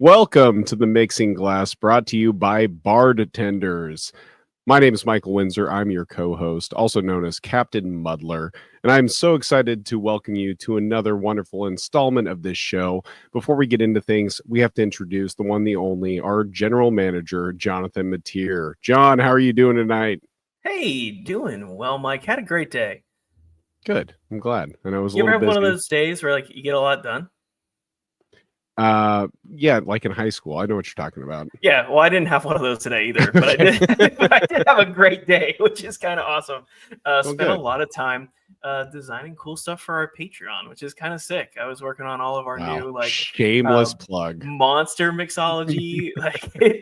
Welcome to the Mixing Glass, brought to you by Bardtenders. My name is Michael Windsor. I'm your co-host, also known as Captain Muddler, and I'm so excited to welcome you to another wonderful installment of this show. Before we get into things, we have to introduce the one, the only, our general manager, Jonathan Mateer. John, how are you doing tonight? Hey, doing well, Mike. Had a great day. Good. I'm glad. And I was a You ever little have one of busy. those days where you get a lot done? Yeah, like in high school. I know what you're talking about. Yeah, well, I didn't have one of those today either, but I did. I did have a great day, which is kind of awesome. Spent good. a lot of time designing cool stuff for our Patreon, which is kind of sick. I was working on all of our new shameless plug monster mixology.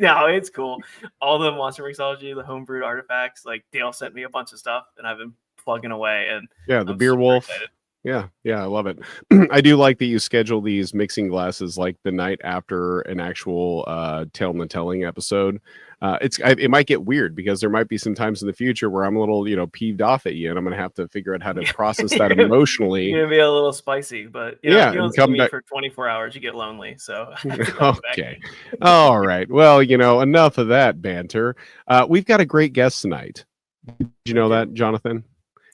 No, it's cool. All the monster mixology, the homebrewed artifacts. Dale sent me a bunch of stuff, and I've been plugging away. And yeah, the Beer Wolf. Excited. Yeah, I love it. I do like that you schedule these mixing glasses like the night after an actual Tale in the Telling episode. It might get weird because there might be some times in the future where I'm a little, peeved off at you, and I'm gonna have to figure out how to process that emotionally. You're gonna be a little spicy, but if you don't see me for 24 hours, you get lonely. So okay, all right. Well, enough of that banter. We've got a great guest tonight. Did you know that, Jonathan?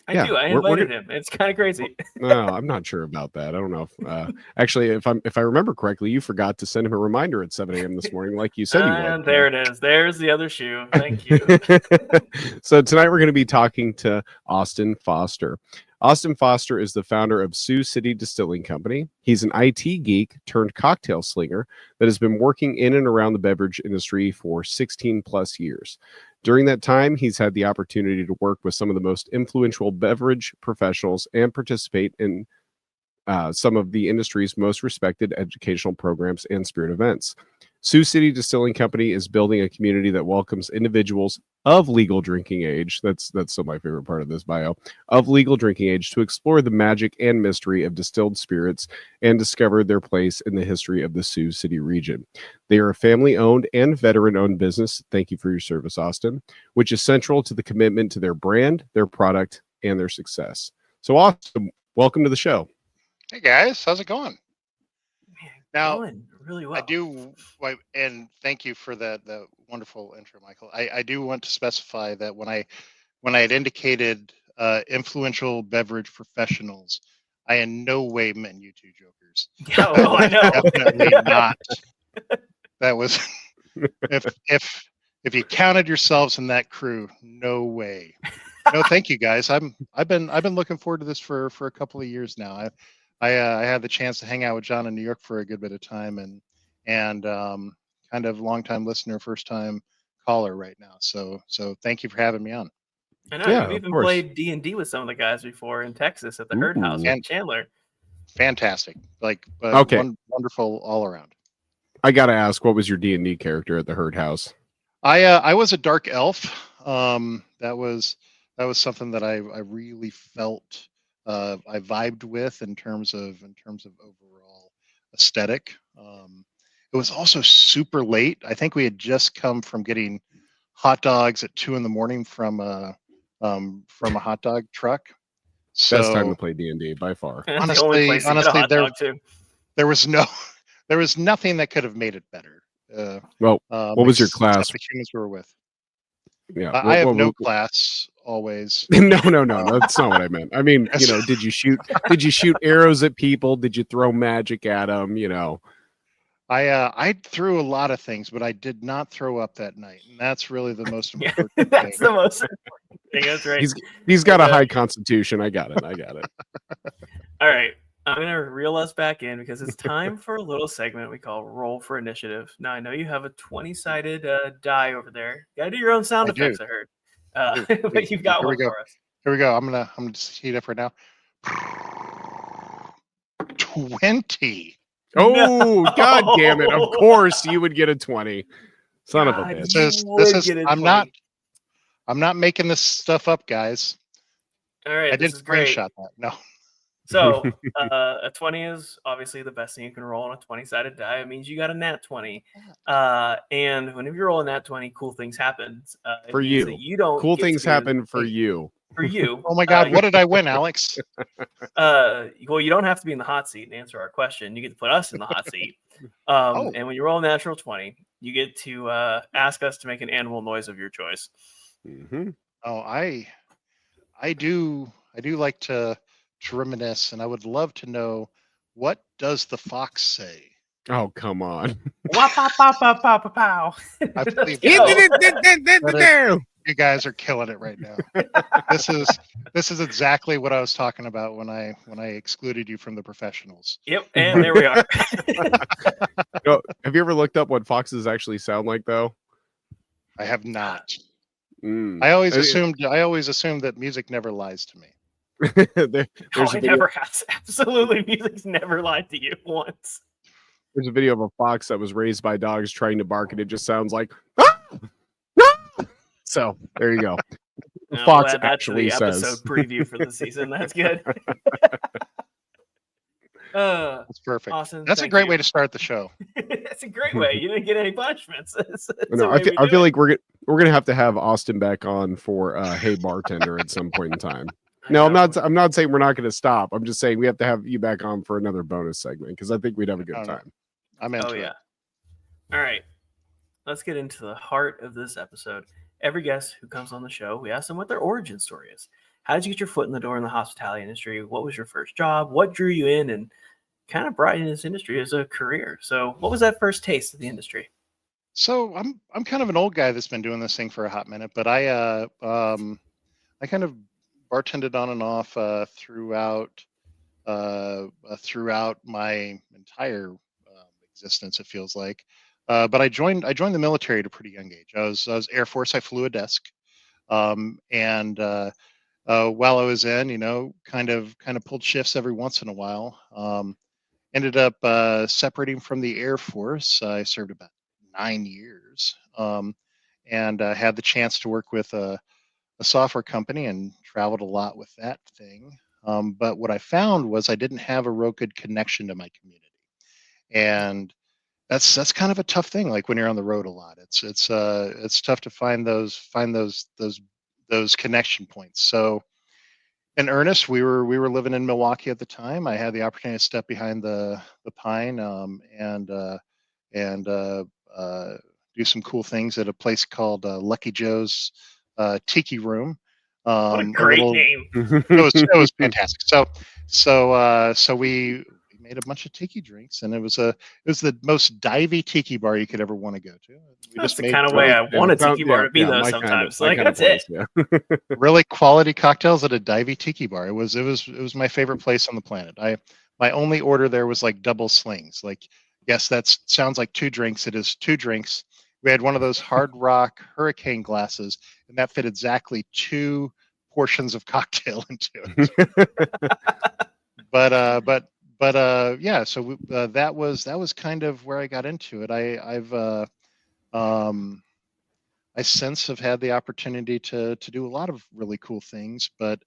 I do. I invited him. It's kind of crazy. No, I'm not sure about that. I don't know if actually, if I remember correctly, you forgot to send him a reminder at 7 a.m. this morning, like you said you would. There it is. There's the other shoe. Thank you. So tonight we're going to be talking to Austin Foster. Austin Foster is the founder of Sioux City Distilling Company. He's an IT geek turned cocktail slinger that has been working in and around the beverage industry for 16 plus years. During that time, he's had the opportunity to work with some of the most influential beverage professionals and participate in some of the industry's most respected educational programs and spirit events. Sioux City Distilling Company is building a community that welcomes individuals of legal drinking age. That's still my favorite part of this bio. Of legal drinking age to explore the magic and mystery of distilled spirits and discover their place in the history of the Sioux City region. They are a family-owned and veteran-owned business. Thank you for your service, Austin, which is central to the commitment to their brand, their product, and their success. So, Austin, welcome to the show. Hey guys, how's it going? Now, going really well. I do, and thank you for the wonderful intro, Michael. I do want to specify that when I had indicated influential beverage professionals, I in no way meant you two jokers. Yeah, well, I know. Definitely not. That was if you counted yourselves in that crew, no way. No, thank you guys. I've been looking forward to this for a couple of years now. I had the chance to hang out with John in New York for a good bit of time, and kind of long-time listener, first-time caller right now. So thank you for having me on. I know you've even played D&D with some of the guys before in Texas at the Herd House in Chandler. Fantastic, wonderful all around. I gotta ask, what was your D&D character at the Herd House? I was a dark elf. That was something that I really felt. I vibed with in terms of overall aesthetic. It was also super late. I think we had just come from getting hot dogs at 2 a.m. from a hot dog truck. So, best time to play D&D by far. Honestly, there was nothing that could have made it better. What was your class? The humans we were with. Yeah, I have no class always. No, that's not what I meant. I mean, did you shoot arrows at people? Did you throw magic at them? I threw a lot of things, but I did not throw up that night, and that's really the most important thing. That's the most important thing. That's right. He's got a high constitution. I got it. All right. I'm going to reel us back in because it's time for a little segment we call Roll for Initiative. Now, I know you have a 20-sided die over there. You got to do your own sound effects, I heard. But you've got one for us. Here we go. I'm gonna just heat up right now. 20. Oh, no. God damn it. Of course you would get a 20. Son of a bitch. This is I'm not making this stuff up, guys. All right. I didn't screenshot that. No. So a 20 is obviously the best thing you can roll on a 20-sided die. It means you got a nat 20. And whenever you roll a nat 20, cool things happen. For you. You don't cool things happen for you. for you. Oh my God, what did I win, Alex? Well, you don't have to be in the hot seat and answer our question. You get to put us in the hot seat. And when you roll a natural 20, you get to ask us to make an animal noise of your choice. Mm-hmm. Oh, I do like to reminisce, and I would love to know, what does the fox say? Oh, come on. Wah, pow, pow, pow, pow, pow, pow. I Let's believe go. you guys are killing it right now. This is exactly what I was talking about when I excluded you from the professionals. Yep, and there we are. Have you ever looked up what foxes actually sound like, though? I have not. Mm. I always assumed that music never lies to me. There's It never has. Absolutely, music's never lied to you once. There's a video of a fox that was raised by dogs trying to bark, and it just sounds like, ah! Ah! So there you go. The fox we'll actually the says. episode preview for the season. That's good. That's perfect. Awesome. That's a great way to start the show. That's a great way. You didn't get any punishments. No, I feel like we're gonna have to have Austin back on for Hey Bartender at some point in time. No, I'm not saying we're not going to stop. I'm just saying we have to have you back on for another bonus segment because I think we'd have a good time. I'm into it. All right. Let's get into the heart of this episode. Every guest who comes on the show, we ask them what their origin story is. How did you get your foot in the door in the hospitality industry? What was your first job? What drew you in and kind of brought you into this industry as a career? So what was that first taste of the industry? So I'm kind of an old guy that's been doing this thing for a hot minute, but I kind of bartended on and off throughout my entire existence, it feels like. But I joined the military at a pretty young age. I was Air Force. I flew a desk, and while I was in, kind of pulled shifts every once in a while. Ended up separating from the Air Force. I served about 9 years, and had the chance to work with a software company and traveled a lot with that thing. But what I found was I didn't have a real good connection to my community, and that's kind of a tough thing. Like when you're on the road a lot, it's tough to find those connection points. So in earnest, we were living in Milwaukee at the time. I had the opportunity to step behind the pine, and do some cool things at a place called Lucky Joe's Tiki Room. What a great name! It was fantastic. So we made a bunch of tiki drinks, and it was the most divey tiki bar you could ever want to go to. That's the kind of way I want a tiki bar to be, though. Sometimes, that's it. Yeah. Really quality cocktails at a divey tiki bar. It was my favorite place on the planet. My only order there was like double slings. Like, yes, that sounds like 2 drinks. It is 2 drinks. We had one of those Hard Rock hurricane glasses, and that fit exactly 2 portions of cocktail into it. but yeah. So that was kind of where I got into it. I since have had the opportunity to do a lot of really cool things, but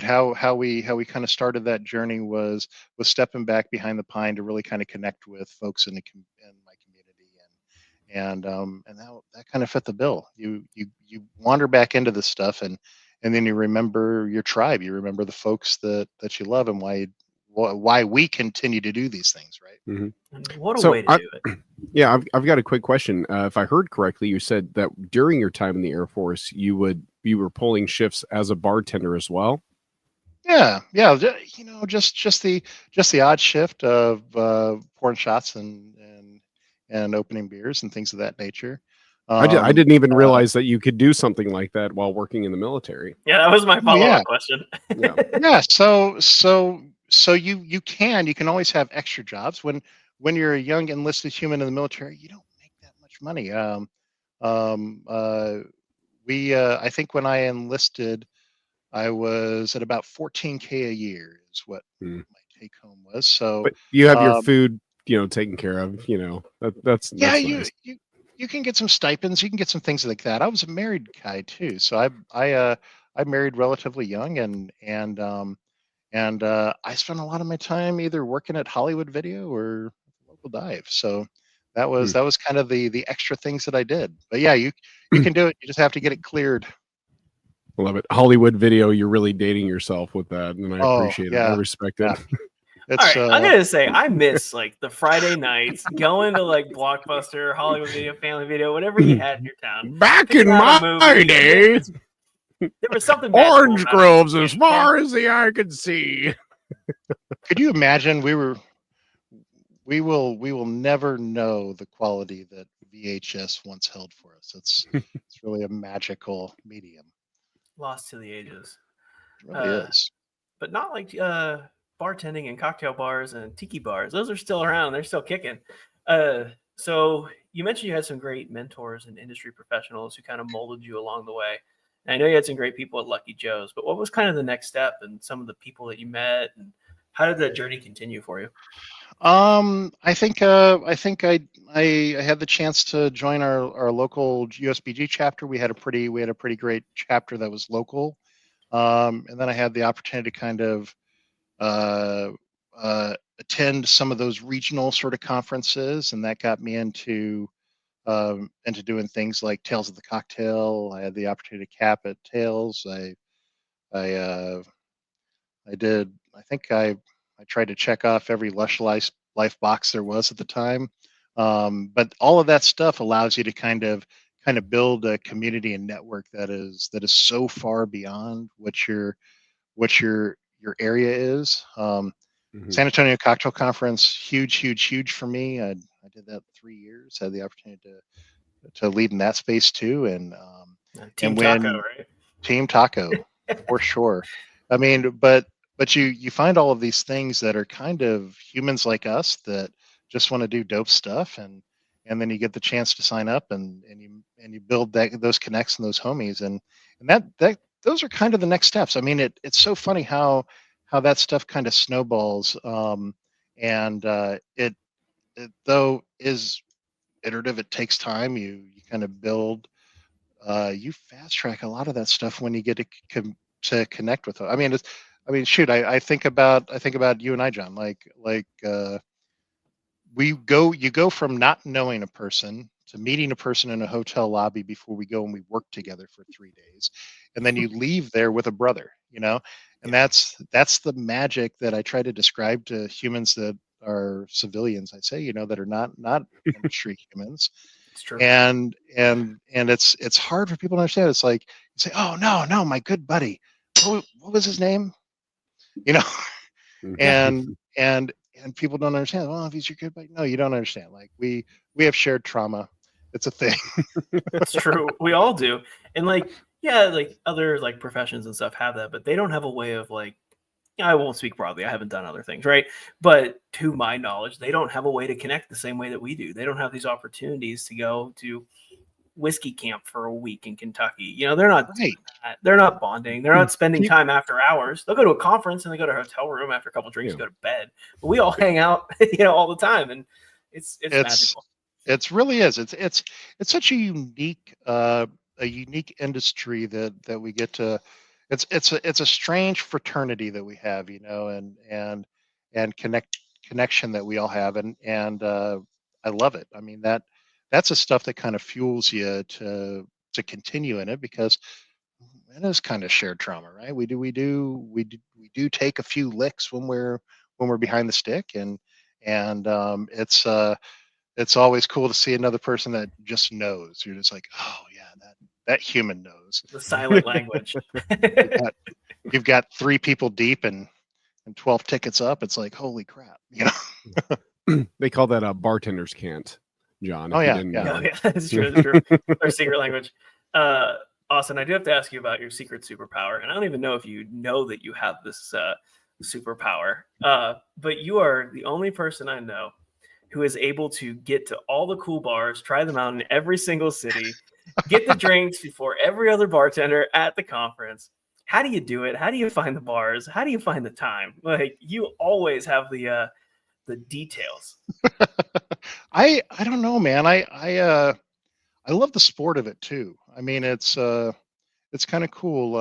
how we kind of started that journey was stepping back behind the pine to really kind of connect with folks in my community, and that kind of fit the bill. You wander back into this stuff, and then you remember your tribe, you remember the folks that you love, and why we continue to do these things, right? Mm-hmm. What a way to do it. Yeah, I've got a quick question. If I heard correctly, you said that during your time in the Air Force, you were pulling shifts as a bartender as well. Yeah. Just the odd shift of pouring shots and opening beers and things of that nature. I didn't even realize that you could do something like that while working in the military. Yeah, that was my follow-up question. Yeah. So you can always have extra jobs when you're a young enlisted human in the military. You don't make that much money. I think when I enlisted, I was at about 14K a year is what my take home was. So but you have your food, taken care of. That's nice. You can get some stipends. You can get some things like that. I was a married guy too, so I married relatively young, and I spent a lot of my time either working at Hollywood Video or local dive. So that was kind of the extra things that I did. But yeah, you can do it. You just have to get it cleared. Love it. Hollywood Video, you're really dating yourself with that, and I Oh, appreciate it. I yeah, respect yeah. it. All It's right, I'm gonna say I miss like the Friday nights, going to like Blockbuster, Hollywood Video, Family Video, whatever you had in your town. Back Picking in out a my movie. day, There was something magical orange about it. groves as Yeah. far as the eye could see. Could you imagine? We will never know the quality that VHS once held for us. It's really a magical medium. Lost to the ages. It really is. But not like bartending and cocktail bars and tiki bars. Those are still around. They're still kicking. So you mentioned you had some great mentors and industry professionals who kind of molded you along the way. And I know you had some great people at Lucky Joe's, but what was kind of the next step and some of the people that you met, and how did that journey continue for you? I had the chance to join our local USBG chapter. We had a pretty great chapter that was local. And then I had the opportunity to kind of uh, attend some of those regional sort of conferences, and that got me into doing things like Tales of the Cocktail. I had the opportunity to cap at Tales. I uh, I did. I tried to check off every Lush Life box there was at the time. But all of that stuff allows you to kind of build a community and network that is so far beyond what your area is. Mhm. San Antonio Cocktail Conference, huge, huge, huge for me. I did that 3 years. Had the opportunity to lead in that space too, Team and Taco, when right? Team Taco, for sure. I mean, but you find all of these things that are kind of humans like us that just want to do dope stuff, and then you get the chance to sign up, and you build those connects and those homies, and that those are kind of the next steps. I mean, it's so funny how that stuff kind of snowballs, and it though is iterative. It takes time. You kind of build, you fast track a lot of that stuff when you get to connect with them. I mean, shoot, I think about you and I, John. You go from not knowing a person to meeting a person in a hotel lobby before we go, and we work together for 3 days, and then you leave there with a brother. And Yeah. that's the magic that I try to describe to humans that are civilians. I say, that are not industry humans, It's true. and it's hard for people to understand. It's like you say, "Oh, no, my good buddy, what was his name?" You know, and and people don't understand. Well, if he's your good buddy, no, you don't understand. Like we have shared trauma. It's a thing. It's true. We all do. And like, yeah, like other like professions and stuff have that, but they don't have a way of like, I won't speak broadly. I haven't done other things, right? But to my knowledge, they don't have a way to connect the same way that we do. They don't have these opportunities to go to whiskey camp for a week in Kentucky. They're not doing Right. that. They're not bonding. They're not spending Keep- time after hours. They'll go to a conference and they go to a hotel room after a couple drinks, Yeah. go to bed. But we all hang out, all the time, and it's It's magical. it's really is. It's such a unique industry that we get to. It's a strange fraternity that we have, and connection that we all have, and I love it. I mean, that's the stuff that kind of fuels you to continue in it, because it is kind of shared trauma, right? We do take a few licks when we're behind the stick, and it's always cool to see another person that just knows. You're just like, oh yeah, that human knows. The silent language. You've got you've got 3 people deep and 12 tickets up. It's like, holy crap. They call that a bartender's can't, John. Oh If you yeah, didn't yeah. Oh know. yeah, that's true. That's true. Our secret language. Austin, I do have to ask you about your secret superpower, and I don't even know if you know that you have this superpower. But you are the only person I know who is able to get to all the cool bars, try them out in every single city, get the drinks before every other bartender at the conference. How do you do it? How do you find the bars? How do you find the time? Like you always have the details. I don't know, man. I love the sport of it too. I mean, it's kind of cool.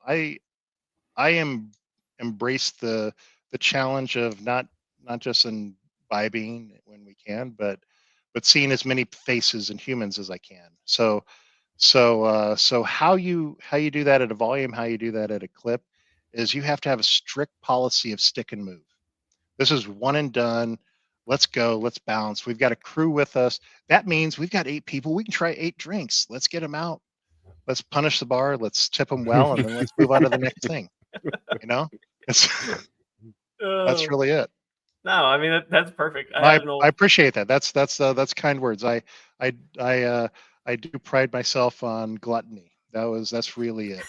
I am embrace the challenge of not just imbibing when we can, but seeing as many faces and humans as I can. So So how you do that at a volume, how you do that at a clip, is you have to have a strict policy of stick and move. This is one and done. Let's go. Let's bounce. We've got a crew with us. That means we've got 8 people. We can try 8 drinks. Let's get them out. Let's punish the bar. Let's tip them well, and then let's move on to the next thing. You know, it's, that's Oh, really it. no, I mean that's perfect. I I, had an I old. appreciate that. That's kind words. I I do pride myself on gluttony. That's really it.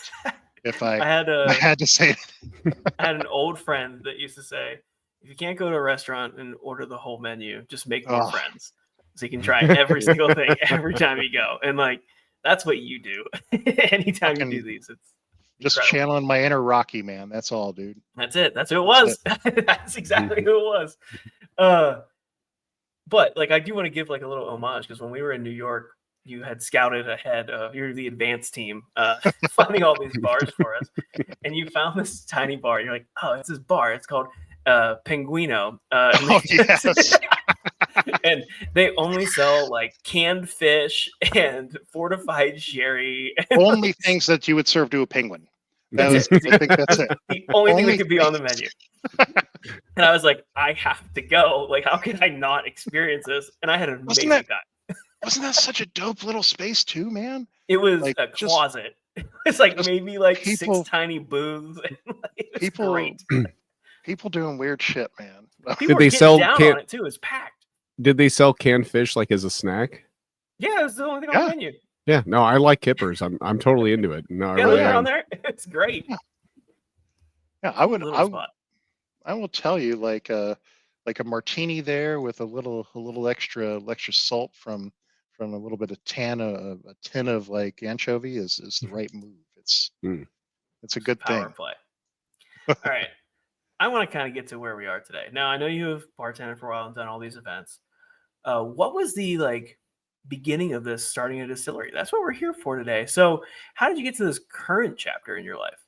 If I I had I a had to say it. I had an old friend that used to say, if you can't go to a restaurant and order the whole menu, just make more Oh, friends. So you can try every single thing every time you go. And like that's what you do. Anytime you do fucking these, it's just incredible. channeling my inner Rocky, man. That's all, dude. That's it. That's who it That's it. was. That's exactly who it was. Uh but like I do want to give like a little homage because when we were in New York, you had scouted ahead of you're the advanced team, finding all these bars for us, and you found this tiny bar. You're like, oh, it's this bar. It's called Pinguino, and Oh they yes. and they only sell like canned fish and fortified sherry. And Only like, things that you would serve to a penguin. that's it. I think that's it. The only thing that Only could be on the things. menu. And I was like, I have to go. Like, how can I not experience this? And I had an Wasn't amazing that time. wasn't that such a dope little space too, man? It was Like a just closet. It's like just maybe like 6 people tiny booths. It was people great. people doing weird shit, man. People were they getting sell down can? on it too. It was packed. Did they sell canned fish like as a snack? Yeah, it was the only thing on the Yeah. menu. Yeah, no, I like kippers. I'm totally into it. No, I Yeah, really those are on am. there. It's great. Yeah, Cute little spot. I will tell you like a martini there with a little extra salt from a little bit of a tin of like anchovy is the right move. Mm. It's a good Power thing. play. All right. I want to kind of get to where we are today. Now, I know you have bartended for a while and done all these events. What was the like beginning of this starting a distillery? That's what we're here for today. So, how did you get to this current chapter in your life?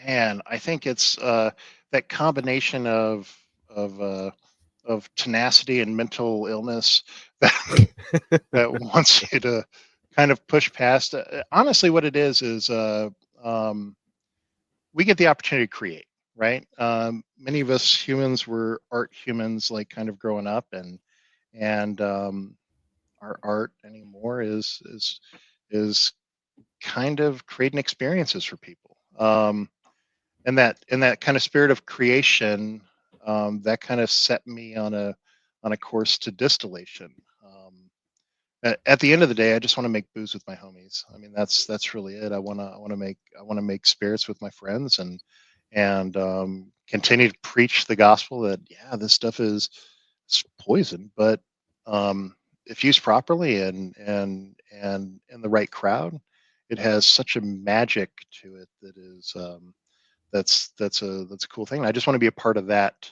Man, I think it's that combination of uh, of tenacity and mental illness that that wants you to kind of push past. Honestly, what it is um, we get the opportunity to create, right? Many of us humans were art humans, like kind of growing up, and our art anymore is kind of creating experiences for people. And that kind of spirit of creation, that kind of set me on a course to distillation. At the end of the day, I just want to make booze with my homies. I mean, that's really it. I want to make spirits with my friends and continue to preach the gospel that yeah, this stuff is it's poison, but if used properly and in the right crowd, it has such a magic to it that is that's a cool thing. And I just want to be a part of that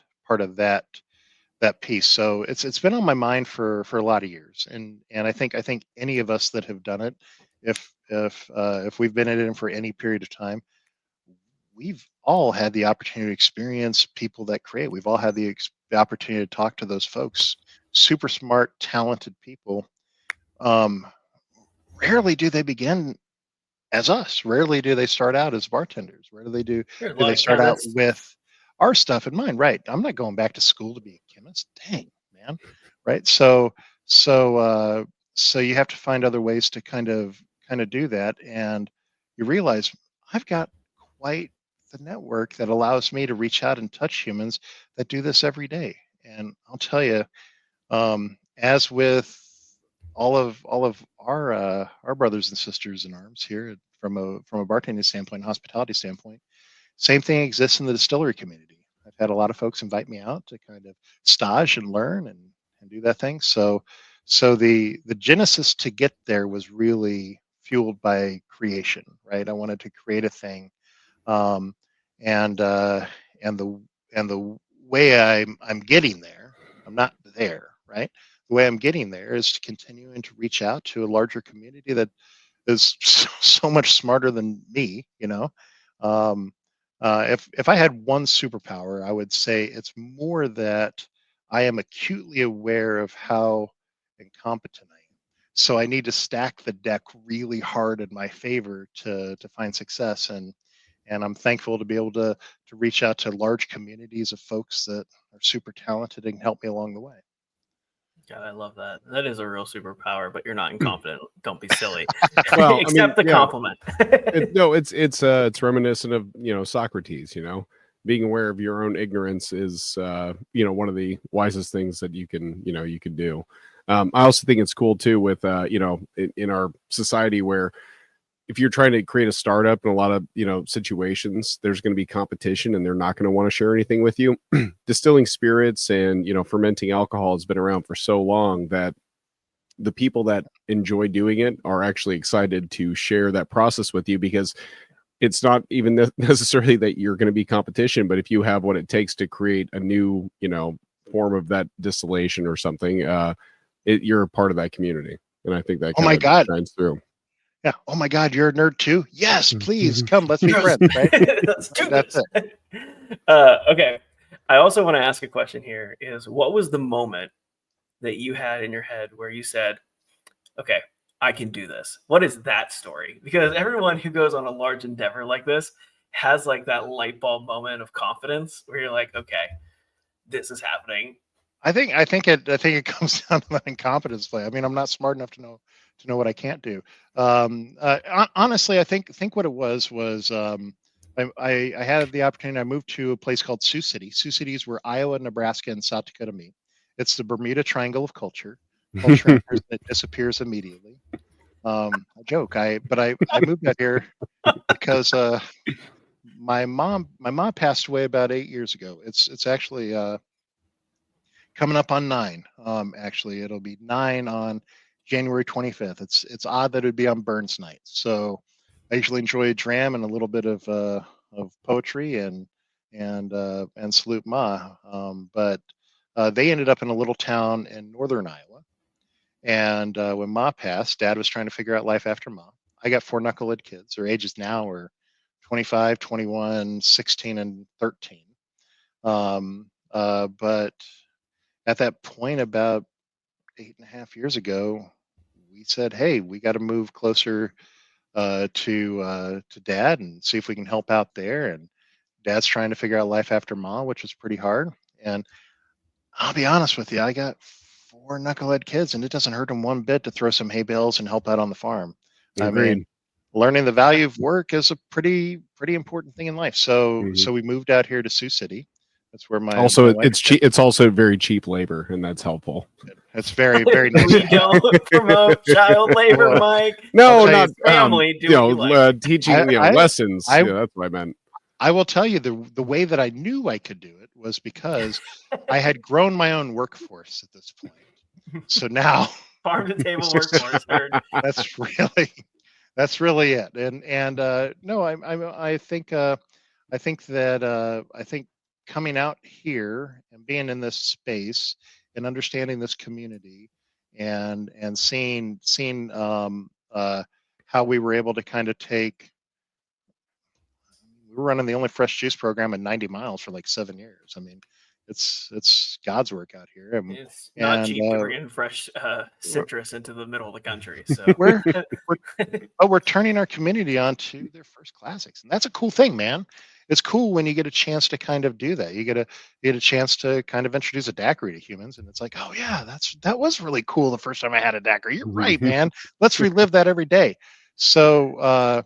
piece. So it's been on my mind for a lot of years, and I think any of us that have done it, if we've been in it for any period of time, we've all had the opportunity to experience people that create. We've all had the opportunity to talk to those folks, super smart, talented people. Um, Rarely do they begin as us. Rarely do they start out as bartenders. There's a Do lot they of start out chemists. with our stuff in mind? Right. I'm not going back to school to be a chemist. Dang, man. Right. So so you have to find other ways to kind of do that. And you realize I've got quite the network that allows me to reach out and touch humans that do this every day. And I'll tell you, as with all of our brothers and sisters in arms here from a bartending standpoint, hospitality standpoint, same thing exists in the distillery community. I've had a lot of folks invite me out to kind of stage and learn and do that thing. So the genesis to get there was really fueled by creation, right? I wanted to create a thing, um, and uh, and the way I'm getting there, I'm not there, right? The way I'm getting there is to continuing to reach out to a larger community that is so much smarter than me, you know. Um, if I had one superpower, I would say it's more that I am acutely aware of how incompetent I am. So I need to stack the deck really hard in my favor to find success. And I'm thankful to be able to reach out to large communities of folks that are super talented and can help me along the way. God, I love that. That is a real superpower, but you're not incompetent. Don't be silly. Well, Accept the compliment. It's reminiscent of Socrates. Being aware of your own ignorance is one of the wisest things that you can do. I also think it's cool too with in our society where if you're trying to create a startup in a lot of situations, there's going to be competition and they're not going to want to share anything with you. Distilling spirits and fermenting alcohol has been around for so long that the people that enjoy doing it are actually excited to share that process with you, because it's not even necessarily that you're going to be competition, but if you have what it takes to create a new form of that distillation or something, you're a part of that community, and I think that my God shines through. Yeah. Oh my God, you're a nerd too? Yes, please come. Let's be friends. Right? Let's do That's this. it. Okay. I also want to ask a question here is, what was the moment that you had in your head where you said, okay, I can do this? What is that story? Because everyone who goes on a large endeavor like this has like that light bulb moment of confidence where you're like, okay, this is happening. I think it comes down to that incompetence play. I mean, I'm not smart enough to know what I can't do. Honestly, I think what it was I had the opportunity. I moved to a place called Sioux City. Sioux City is where Iowa, Nebraska, and South Dakota meet. It's the Bermuda Triangle of culture. Culture that disappears immediately. A joke. I moved out here because my mom passed away about 8 years ago. It's actually coming up on 9. Actually, it'll be 9 on January 25th. It's odd that it'd be on Burns night. So I usually enjoy a dram and a little bit of poetry and salute Ma. But they ended up in a little town in northern Iowa. And when Ma passed, Dad was trying to figure out life after Ma. I got 4 knucklehead kids. Their ages now are 25, 21, 16, and 13. But at that point, about 8.5 years ago, we said, "Hey, we got to move closer to Dad and see if we can help out there." And Dad's trying to figure out life after Ma, which was pretty hard. And I'll be honest with you, I got 4 knucklehead kids, and it doesn't hurt them one bit to throw some hay bales and help out on the farm. Agreed. I mean, learning the value of work is a pretty important thing in life. So we moved out here to Sioux City. That's where my it's cheap. It's also very cheap labor, and that's helpful. It's very nice. We don't promote child labor, Mike. No, not family. Teaching lessons. That's what I meant. I will tell you the way that I knew I could do it was because I had grown my own workforce at this point. So now farm to table workforce. That's really it. And no, I think coming out here and being in this space and understanding this community and seeing how we were able to kind of take. We were running the only fresh juice program in 90 miles for like 7 years. I mean, it's God's work out here. It's not cheap to bring in fresh citrus into the middle of the country. So we're turning our community onto their first classics, and that's a cool thing, man. It's cool when you get a chance to kind of do that. You get a chance to kind of introduce a daiquiri to humans, and it's like, oh yeah, that was really cool the first time I had a daiquiri. You're right, man. Let's relive that every day. So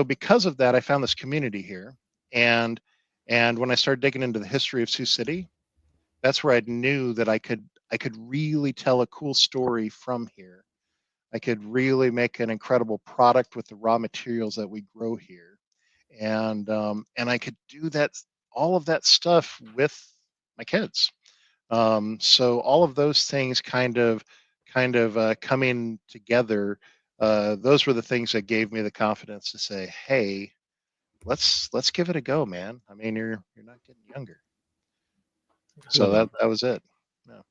because of that, I found this community here, and when I started digging into the history of Sioux City, that's where I knew that I could really tell a cool story from here. I could really make an incredible product with the raw materials that we grow here, and I could do all of that stuff with my kids. So all of those things kind of coming together. Those were the things that gave me the confidence to say, "Hey, let's give it a go, man. I mean, you're not getting younger." So that was it. Yeah.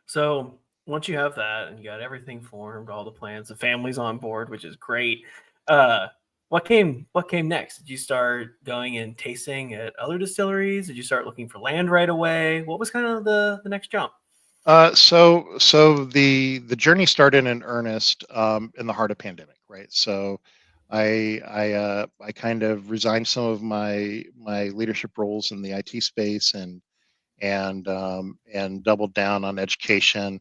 So once you have that and you got everything formed, all the plans, the family's on board, which is great. What came next? Did you start going and tasting at other distilleries? Did you start looking for land right away? What was kind of the next jump? So the journey started in earnest in the heart of pandemic, right? So I kind of resigned some of my leadership roles in the IT space and doubled down on education.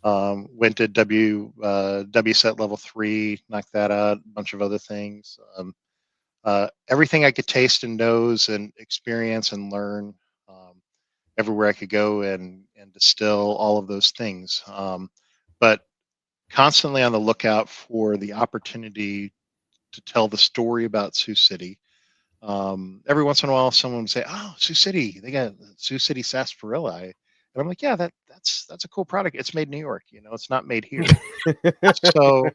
Went to WSET level 3, knocked that out, a bunch of other things. Everything I could taste and nose and experience and learn. Everywhere I could go and distill all of those things. But constantly on the lookout for the opportunity to tell the story about Sioux City. Every once in a while, someone would say, "Oh, Sioux City, they got Sioux City sarsaparilla," and I'm like, "Yeah, that's a cool product. It's made in New York, it's not made here. So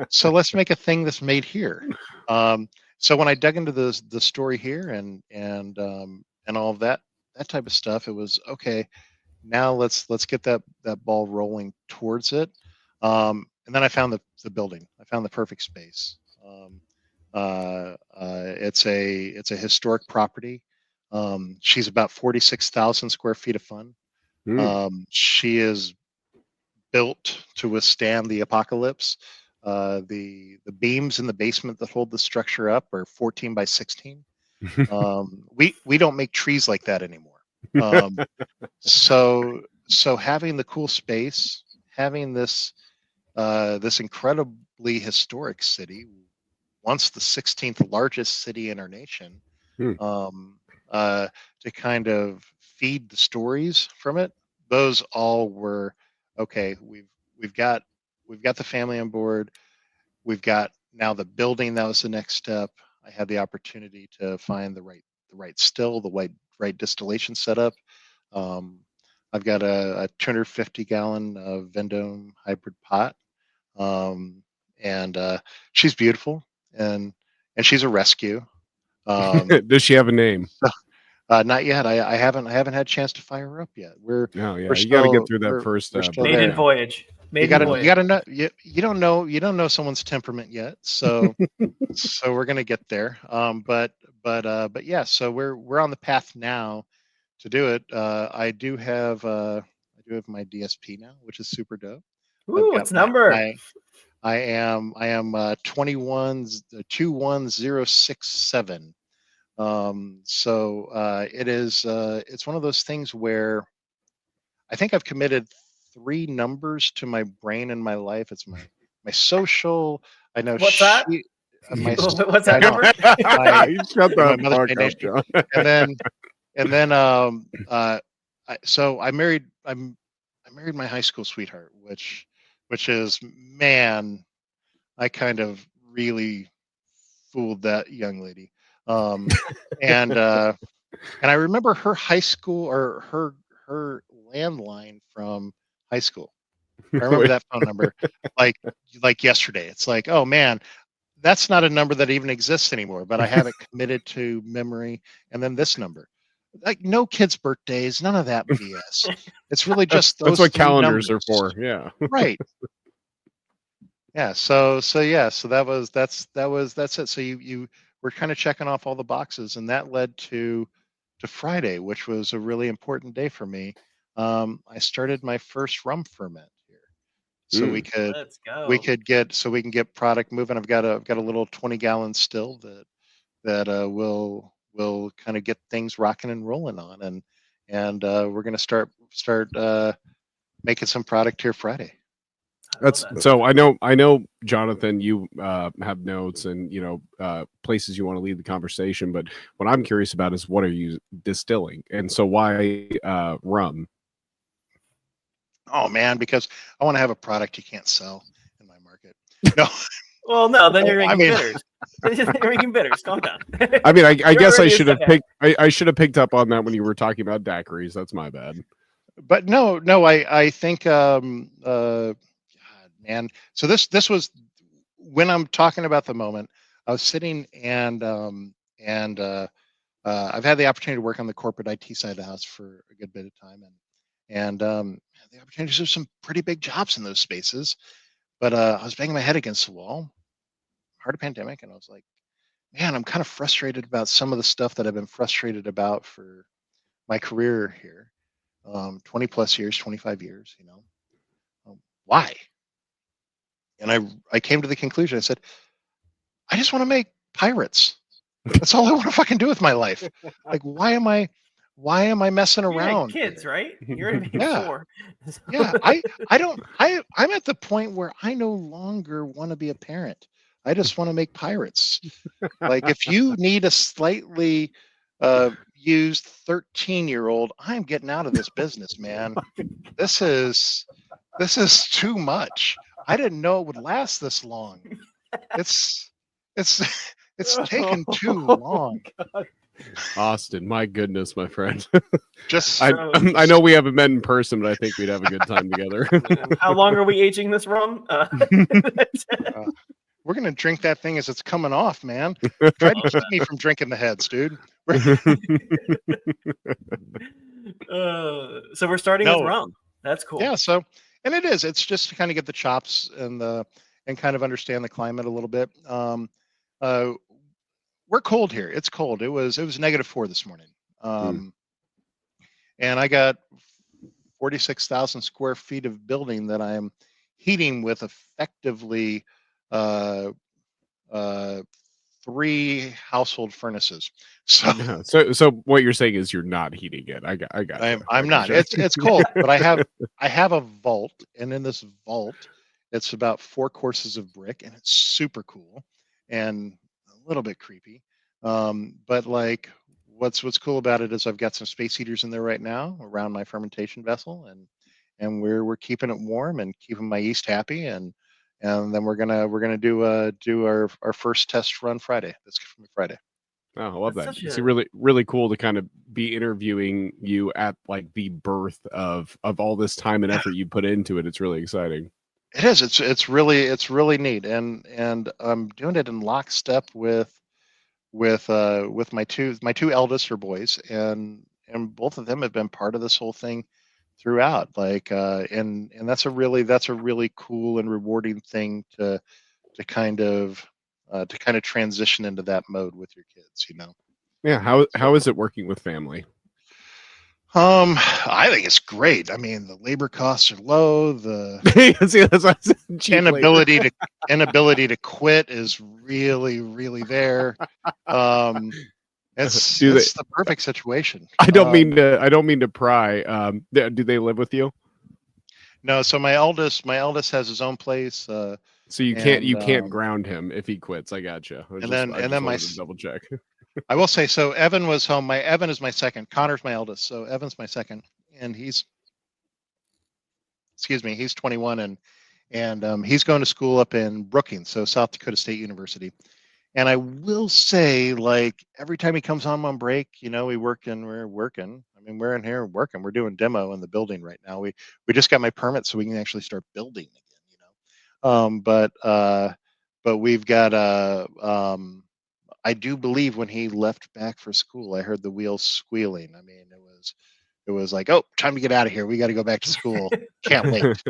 so let's make a thing that's made here." So when I dug into the story here and all of that type of stuff, it was okay. Now let's get that ball rolling towards it. And then I found the building. I found the perfect space. It's a historic property. She's about 46,000 square feet of fun. Mm. She is built to withstand the apocalypse. The beams in the basement that hold the structure up are 14 by 16. We don't make trees like that anymore. Um, so having the cool space, having this incredibly historic city, once the 16th largest city in our nation, Hmm. to kind of feed the stories from it, those all were okay. We've got the family on board. We've got now the building. That was the next step. I had the opportunity to find the right still, the right distillation setup. Um, I've got a 250-gallon Vendome hybrid pot, and she's beautiful, and she's a rescue. Um, Does she have a name? Not yet. I haven't had a chance to fire her up yet. We're No, yeah, we're you got to get still through that we're first we're still Maiden there. voyage. You Maiden gotta voyage. you gotta know you don't know someone's temperament yet. So we're gonna get there. But yeah. So we're on the path now to do it. I do have my DSP now, which is super dope. I've Ooh, got what's number? I am 21067. It's one of those things where I think I've committed 3 numbers to my brain in my life. It's my social. I know What's that? my What's I that know number? my You shut my the mother's fuck maiden up, name, John. and then I married my high school sweetheart, which is, man, I kind of really fooled that young lady. Um, and and I remember her high school or her landline from high school. I remember Wait, that phone number like like yesterday. It's like, oh man, that's not a number that even exists anymore, but I have it committed to memory. And then this number. Like no kids' birthdays, none of that BS. It's really just that's those what three calendars are numbers. for. Yeah. Right. Yeah. So that's it. So you were kind of checking off all the boxes, and that led to Friday, which was a really important day for me. I started my first rum ferment here, so we Mm. could Let's we go. could get so we can get product moving. I've got a little 20-gallon still that will kind of get things rocking and rolling on, and we're gonna start making some product here Friday. I love That's that. so I know Jonathan, you have notes and places you want to lead the conversation, but what I'm curious about is what are you distilling? And so why rum? Oh man, because I want to have a product you can't sell in my market. No, Well, no, then you're I making mean, bitters. You're making bitters. Calm down. I mean, I You're guess I already a should have step ahead. picked I should have picked up on that when you were talking about daiquiris. That's my bad. but no, I think God, man. So this was when I'm talking about the moment. I was sitting and I've had the opportunity to work on the corporate IT side of the house for a good bit of time, and had the opportunity to do some pretty big jobs in those spaces. But I was banging my head against the wall, heart of pandemic, and I was like, man, I'm kind of frustrated about some of the stuff that I've been frustrated about for my career here. 20 plus years, 25 years, why? And I came to the conclusion. I said, I just want to make pirates. That's all I want to fucking do with my life. Like, why am I messing You had around kids, here? right? You're gonna be Yeah. 4. Yeah, I'm at the point where I no longer want to be a parent. I just want to make pirates. Like, if you need a slightly used 13-year-old, I'm getting out of this business, man. This is too much. I didn't know it would last this long. It's it's taken too long. God. Austin, my goodness, my friend. Just I know we haven't met in person, but I think we'd have a good time together. How long are we aging this rum? we're gonna drink that thing as it's coming off, man. Try to keep me from drinking the heads, dude. So we're starting with rum. That's cool. Yeah. So, and it is. It's just to kind of get the chops and kind of understand the climate a little bit. We're cold here. It's cold. It was -4 this morning. And I got 46,000 square feet of building that I'm heating with effectively 3 household furnaces. So what you're saying is you're not heating it. I got. I'm not. It's cold, but I have a vault, and in this vault, it's about 4 courses of brick, and it's super cool and a little bit creepy. But like, what's cool about it is I've got some space heaters in there right now around my fermentation vessel, and we're keeping it warm and keeping my yeast happy, and then we're gonna do our first test run Friday. That's coming Friday. Oh, I love that. It's really cool to kind of be interviewing you at like the birth of all this time and effort you put into it. It's really exciting. It is. It's really neat, and I'm doing it in lockstep with my two eldest are boys, and both of them have been part of this whole thing throughout. Like, and that's a really cool and rewarding thing to kind of transition into that mode with your kids. Yeah. How is it working with family? I think it's great. I mean, the labor costs are low. The inability to quit is really there. It's the perfect situation. I don't mean to pry. Do they live with you? No. So my eldest has his own place. So you can't ground him if he quits. I gotcha. I just wanted to double check. I will say, so Evan was home. Evan is my second. Connor's my eldest. So Evan's my second, and he's 21, and he's going to school up in Brookings, so South Dakota State University. And I will say, like, every time he comes home on break, we're working. I mean, we're in here working. We're doing demo in the building right now. We just got my permit, so we can actually start building again. But we've got I do believe when he left back for school, I heard the wheels squealing. I mean, it was like, oh, time to get out of here. We got to go back to school. Can't wait.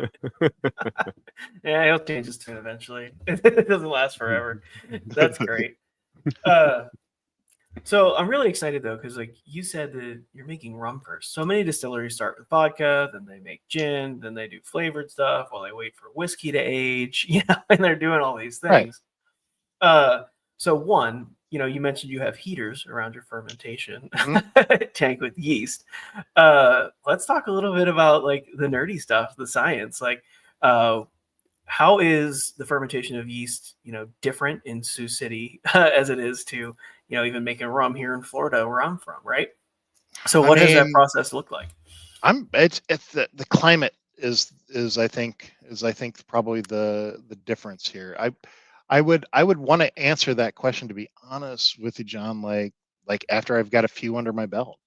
Yeah, he'll change his tune eventually. It doesn't last forever. That's great. So I'm really excited though, because like you said that you're making rum first. So many distilleries start with vodka, then they make gin, then they do flavored stuff while they wait for whiskey to age. And they're doing all these things. Right. So one, you mentioned you have heaters around your fermentation tank with yeast. Let's talk a little bit about like the nerdy stuff, the science. Like, how is the fermentation of yeast, different in Sioux City as it is to, even making rum here in Florida, where I'm from, right? So, what does that process look like? It's the climate is I think probably the difference here. I would want to answer that question, to be honest with you, John, like after I've got a few under my belt.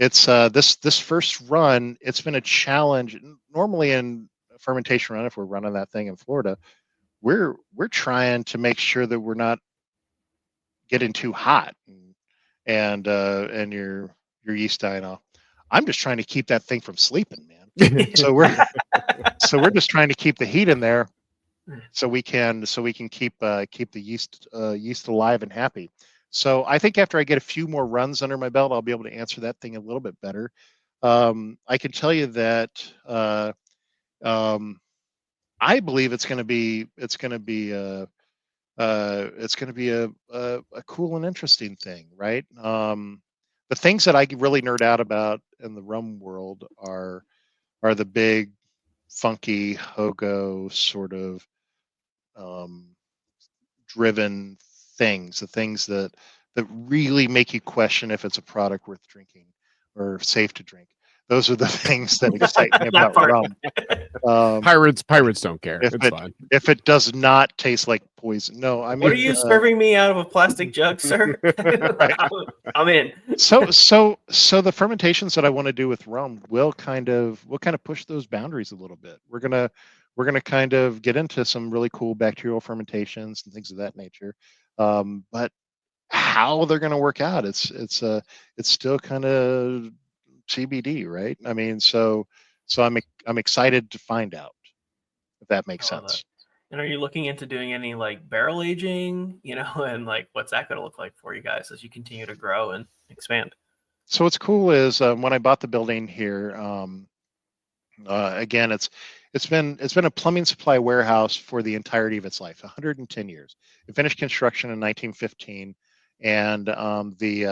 It's this first run, it's been a challenge. Normally in a fermentation run, if we're running that thing in Florida, we're trying to make sure that we're not getting too hot and your yeast dying off. I'm just trying to keep that thing from sleeping, man. So we're just trying to keep the heat in there, so we can keep the yeast alive and happy. So I think after I get a few more runs under my belt, I'll be able to answer that thing a little bit better. I can tell you that I believe it's going to be a cool and interesting thing, right? The things that I really nerd out about in the rum world are the big, funky, hogo sort of um, driven things, the things that really make you question if it's a product worth drinking or safe to drink. Those are the things that excite me That about part. rum. Pirates don't care. If It's it fine. if it does not taste like poison, no, I What are mean, you serving me out of a plastic jug, sir? right. I'm in. So the fermentations that I want to do with rum will kind of push those boundaries a little bit. We're gonna kind of get into some really cool bacterial fermentations and things of that nature. But how they're gonna work out, it's still kind of TBD, right? I mean, so I'm excited to find out if that makes I love that. sense. And are you looking into doing any like barrel aging, and like what's that going to look like for you guys as you continue to grow and expand? So what's cool is when I bought the building here, again, it's been a plumbing supply warehouse for the entirety of its life, 110 years. It finished construction in 1915, and um, the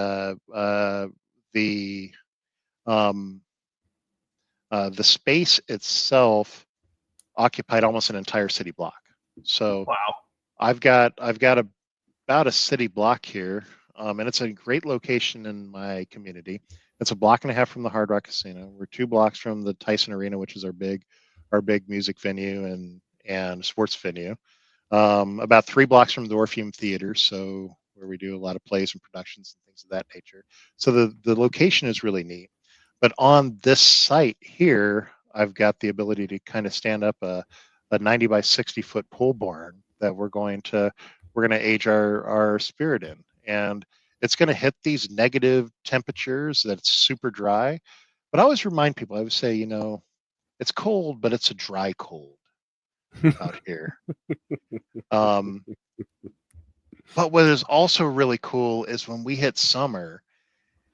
space itself occupied almost an entire city block. So Wow. I've got about a city block here, and it's a great location in my community. It's a block and a half from the Hard Rock Casino. We're 2 blocks from the Tyson Arena, which is our big music venue and sports venue. About 3 blocks from the Orpheum Theater, so where we do a lot of plays and productions and things of that nature. So the location is really neat. But on this site here, I've got the ability to kind of stand up a 90 by 60-foot pole barn that we're going to age our spirit in, and it's going to hit these negative temperatures that's super dry. But I always remind people, I would say, it's cold, but it's a dry cold out here. um, but what is also really cool is when we hit summer,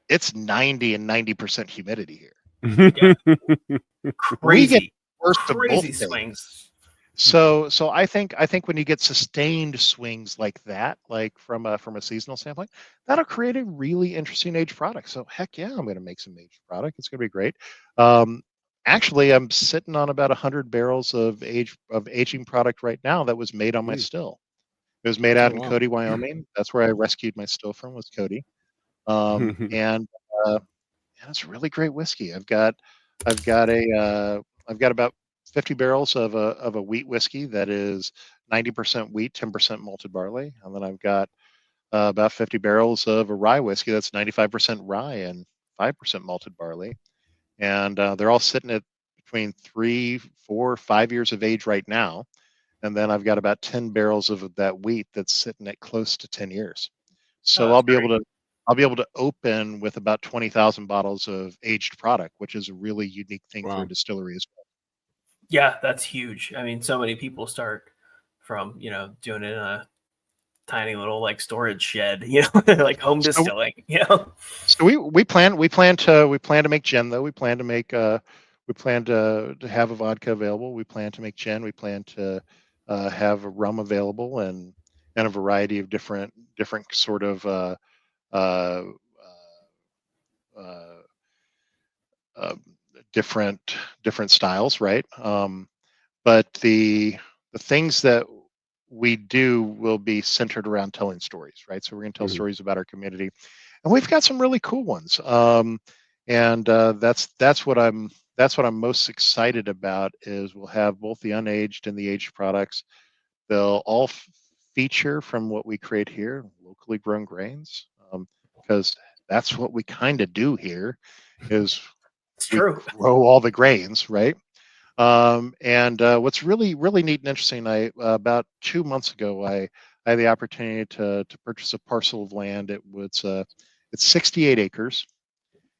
it's 90 and 90% humidity here. We get Crazy, worst of both crazy things. swings. So I think when you get sustained swings like that, like from a seasonal standpoint, that'll create a really interesting aged product. So heck yeah, I'm going to make some aged product. It's going to be great. Um, Actually, I'm sitting on about 100 barrels of aging product right now that was made on my still. It was made out Oh, in wow. Cody, Wyoming. That's where I rescued my still from, was Cody. And uh, and it's really great whiskey. I've got about 50 barrels of a wheat whiskey that is 90% wheat, 10% malted barley, and then I've got about 50 barrels of a rye whiskey that's 95% rye and 5% malted barley, and they're all sitting at between 3, 4, 5 years of age right now, and then I've got about 10 barrels of that wheat that's sitting at close to 10 years. So That's great. I'll be able to open with about 20,000 bottles of aged product, which is a really unique thing for Wow. a distillery as well. Yeah, that's huge. I mean, so many people start from doing it in a tiny little like storage shed, like home So, distilling. so we plan to make gin though. We plan to have a vodka available. We plan to make gin. We plan to have a rum available and a variety of different sort of uh, uh, uh, different styles, right? But the things that we do will be centered around telling stories, right? So we're going to tell Mhm. stories about our community, and we've got some really cool ones. And that's what I'm most excited about. Is we'll have both the unaged and the aged products. They'll all feature from what we create here, locally grown grains, because that's what we kind of do here. Is It's we true. grow all the grains, right? And what's really, really neat and interesting, about 2 months ago, I had the opportunity to purchase a parcel of land. It's 68 acres.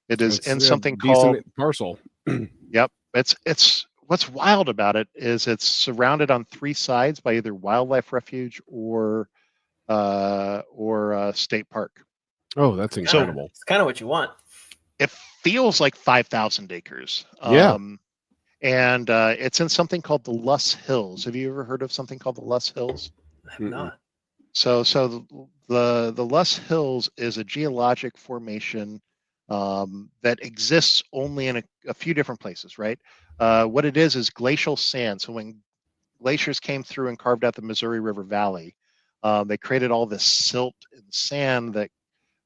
It is That's in a something decent called, parcel. yep. It's what's wild about it is it's surrounded on 3 sides by either wildlife refuge or state park. Oh, that's So incredible. It's kind of what you want. it feels like 5,000 acres. Yeah. And it's in something called the Luss Hills. Have you ever heard of something called the Luss Hills? I have not. So the Luss Hills is a geologic formation that exists only in a few different places, right? What it is glacial sand. So when glaciers came through and carved out the Missouri River Valley, they created all this silt and sand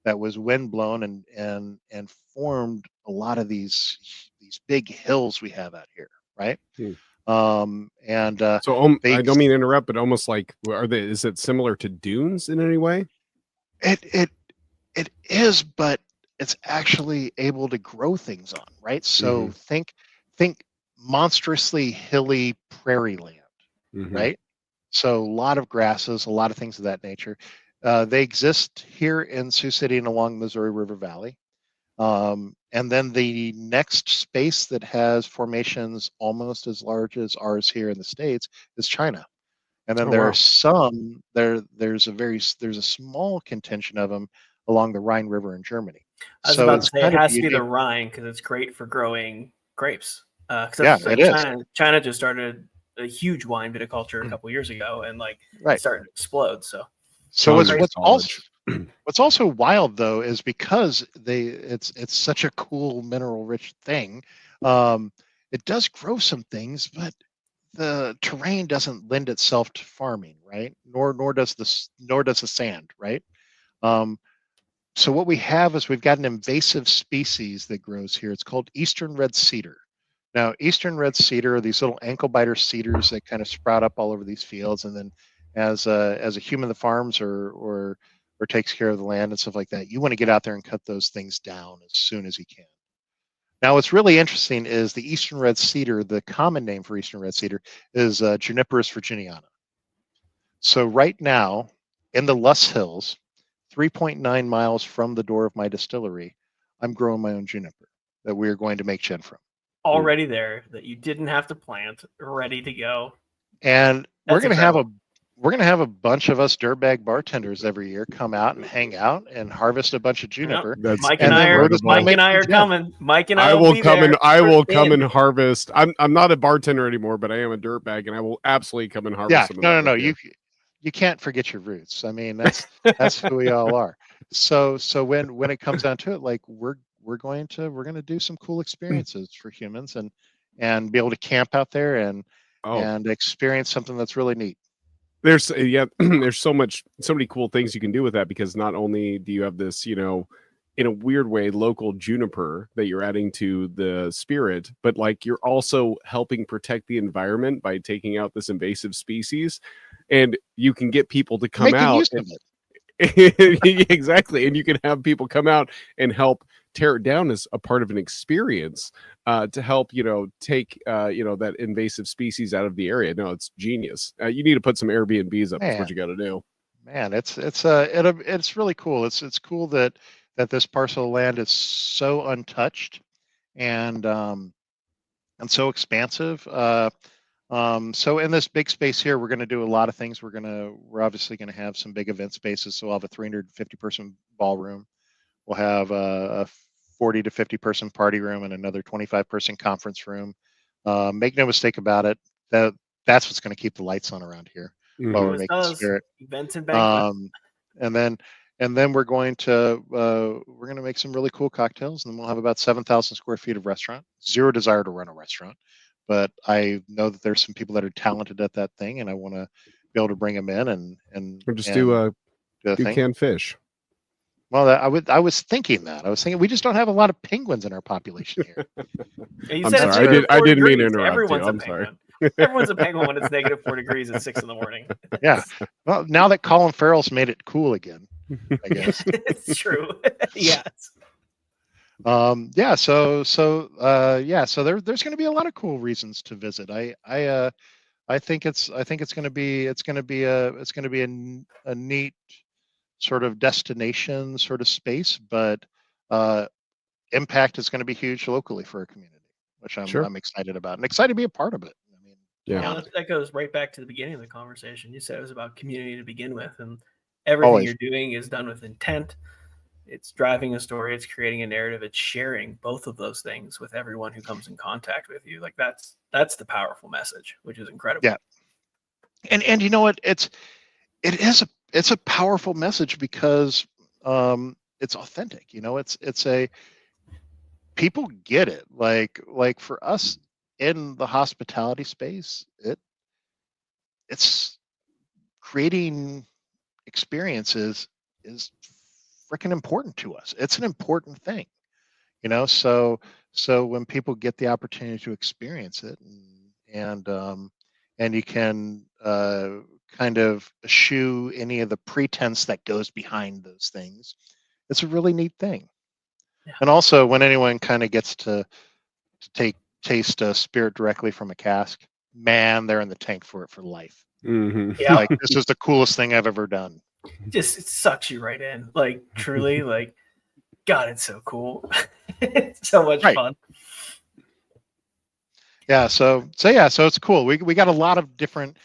that was windblown and formed a lot of these big hills we have out here, right? Hmm. So I don't mean to interrupt, but almost like, is it similar to dunes in any way? It is, but it's actually able to grow things on, right? So think monstrously hilly prairie land, right? So a lot of grasses, a lot of things of that nature. They exist here in Sioux City and along Missouri River Valley. And then the next space that has formations almost as large as ours here in the States is China. And then there are some there's a small contingent of them along the Rhine River in Germany. I was So about it's to say it has to be the Rhine because it's great for growing grapes. Yeah, it is. China just started a huge wine viticulture a couple years ago, and started to explode. So what's also wild though is because it's such a cool mineral rich thing. It does grow some things, but the terrain doesn't lend itself to farming, right? Nor does the sand, right? So what we have is we've got an invasive species that grows here. It's called eastern red cedar. Now, eastern red cedar are these little ankle biter cedars that kind of sprout up all over these fields, and then as a human that farms or takes care of the land and stuff like that, you want to get out there and cut those things down as soon as you can. Now, what's really interesting is the eastern red cedar, the common name for eastern red cedar is Juniperus virginiana. So right now, in the Luss Hills, 3.9 miles from the door of my distillery, I'm growing my own juniper that we are going to make gin from. Already there, that you didn't have to plant, ready to go. And we're going to have a bunch of us dirtbag bartenders every year come out and hang out and harvest a bunch of juniper. Yep. Mike and I are coming. Mike and I will come and I will come and harvest. I'm not a bartender anymore, but I am a dirtbag, and I will absolutely come and harvest. Yeah, no. You can't forget your roots. I mean, that's who we all are. So when it comes down to it, like we're going to do some cool experiences for humans and be able to camp out there and experience something that's really neat. There's so many cool things you can do with that, because not only do you have this, in a weird way, local juniper that you're adding to the spirit, but like you're also helping protect the environment by taking out this invasive species, and you can get people to come out. Exactly, and you can have people come out and help tear it down as a part of an experience to help take that invasive species out of the area. No, it's genius. You need to put some Airbnbs up. That's what you got to do. Man, it's really cool. It's cool that this parcel of land is so untouched and so expansive. So in this big space here, we're going to do a lot of things. We're obviously going to have some big event spaces. So we'll have a 350 person ballroom. We'll have a 40 to 50 person party room and another 25 person conference room. Make no mistake about it. That's what's going to keep the lights on around here while we're making spirit. Events and banquets. And then we're going to make some really cool cocktails, and then we'll have about 7,000 square feet of restaurant. Zero desire to run a restaurant, but I know that there's some people that are talented at that thing, and I want to be able to bring them in and do canned fish. Well, I was thinking we just don't have a lot of penguins in our population here. I'm sorry, I didn't mean to interrupt you. I'm sorry. Everyone's a penguin when it's -4 degrees at 6 a.m. Yeah. Well, now that Colin Farrell's made it cool again, I guess. It's true. Yes. Yeah. So there's going to be a lot of cool reasons to visit. I think it's going to be a neat sort of destination sort of space, but impact is going to be huge locally for a community, which I'm excited about and excited to be a part of it. I mean, that goes right back to the beginning of the conversation. You said it was about community to begin with, and everything you're doing is done with intent. It's driving a story. It's creating a narrative. It's sharing both of those things with everyone who comes in contact with you. Like that's the powerful message, which is incredible. Yeah. And you know what? It's a powerful message because it's authentic. It's a people get it. Like for us in the hospitality space, it's creating experiences is freaking important to us. It's an important thing, so when people get the opportunity to experience it and you can kind of eschew any of the pretense that goes behind those things, it's a really neat thing. Yeah. And also when anyone kind of gets to taste spirit directly from a cask, man, they're in the tank for it for life. Yeah. Like, this is the coolest thing I've ever done. Just it sucks you right in. Like truly, like God, it's so cool. It's so much fun. Yeah, so it's cool. We got a lot of different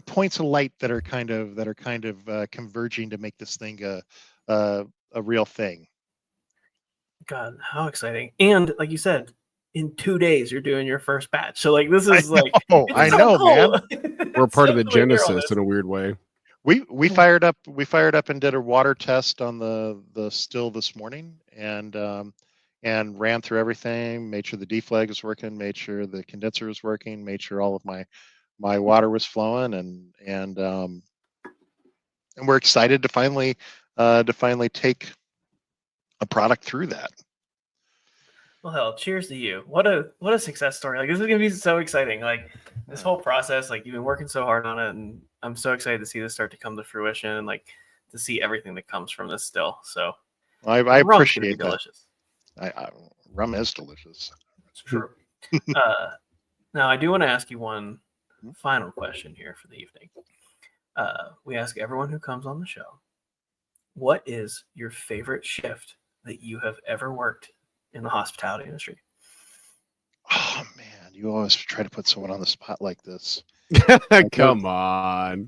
points of light that are kind of converging to make this thing a real thing. God, how exciting! And like you said, in 2 days you're doing your first batch. So like this is like I know, man. We're part of the Genesis in a weird way. We fired up and did a water test on the still this morning and ran through everything, made sure the deflag was working, made sure the condenser was working, made sure all of my water was flowing, and we're excited to finally take a product through that. Well, hell, cheers to you. What a success story. Like this is gonna be so exciting. Like this whole process, like you've been working so hard on it, and I'm so excited to see this start to come to fruition and like to see everything that comes from this still. So I appreciate that. Delicious. Rum is delicious. It's true. Now I do want to ask you one final question here for the evening. We ask everyone who comes on the show, what is your favorite shift that you have ever worked in the hospitality industry? Oh man, you always try to put someone on the spot like this. Come on.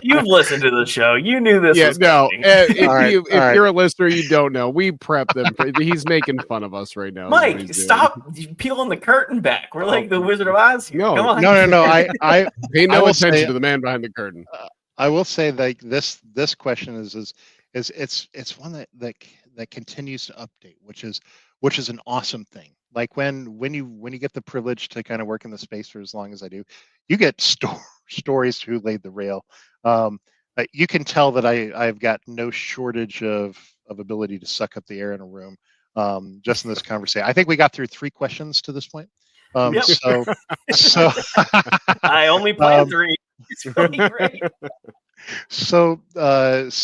You've listened to the show. You knew this was coming. If you're a listener, you don't know. We prepped them. He's making fun of us right now. Mike, stop peeling the curtain back. We're like the Wizard of Oz here. No, come on. No. I pay no attention to the man behind the curtain. I will say that this question is it's one that continues to update, which is an awesome thing. Like when you get the privilege to kind of work in the space for as long as I do, you get stories to who laid the rail. You can tell that I've got no shortage of ability to suck up the air in a room. Just in this conversation, I think we got through 3 questions to this point. Yep. So I only planned 3. It's really great.